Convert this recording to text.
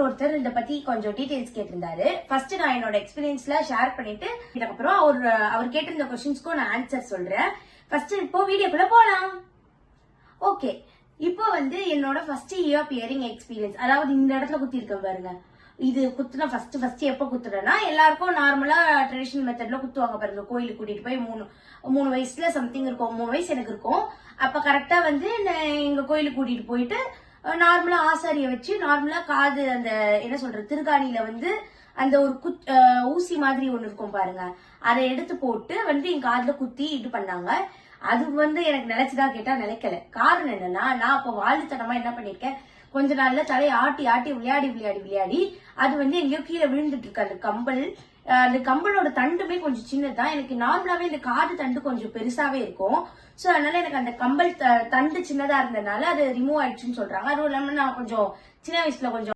ஒருத்தர் இத பத்தி கொஞ்சம் டீடைல்ஸ் கேட்டிருந்தாரு. ஃபர்ஸ்ட் நான் என்னோட எக்ஸ்பீரியன்ஸ்ல ஷேர் பண்ணிட்டு இதுக்கப்புறம் அவர் கேட்டிருந்த क्वेश्चंसக்கு நான் ஆன்சர் சொல்றேன். ஃபர்ஸ்ட் இப்போ வீடியோக்குள்ள போலாம். ஓகே, இப்போ என்னோட ஃபர்ஸ்ட் இயர் பியரிங் எக்ஸ்பீரியன்ஸ், அதாவது இந்த இடத்துல குத்தி இருக்க பாருங்க. இது குத்துனா ஃபர்ஸ்ட் எப்ப குத்துறேன்னா, எல்லாருக்கும் நார்மலா ட்ரெடிஷனல் மெத்தட்ல குத்துவாங்க பாருங்க. கோயிலுக்கு கூட்டிட்டு போய் மூணு வயசுல சம்திங் இருக்கும், 3 வயசு எனக்கு இருக்கும். அப்ப கரெக்டா எங்க கோயிலுக்கு கூட்டிட்டு போயிட்டு நார்மலா ஆசாரிய வச்சு நார்மலா காது அந்த என்ன சொல்றது திருகாணியில அந்த ஒரு ஊசி மாதிரி ஒண்ணு இருக்கும் பாருங்க, அதை எடுத்து போட்டு என் காதுல குத்தி இது பண்ணாங்க. அது எனக்கு நிலைச்சுதான் கேட்டா நிலைக்கல. காரணம் என்னன்னா, நான் அப்ப வாழ்த்தனமா என்ன பண்ணிருக்கேன், கொஞ்ச நாள்ல தலையை ஆட்டி ஆட்டி விளையாடி அது எங்கேயோ கீழே விழுந்துட்டு இருக்கு. அந்த கம்பளோட தண்டுமே கொஞ்சம் சின்னதுதான். எனக்கு நார்மலாவே இந்த காது தண்டு கொஞ்சம் பெருசாவே இருக்கும். சோ அதனால எனக்கு அந்த கம்பல் தண்டு சின்னதா இருந்ததுனால அது ரிமூவ் ஆயிடுச்சுன்னு சொல்றாங்க. அதுவும் இல்லாம நான் கொஞ்சம் சின்ன வயசுல கொஞ்சம்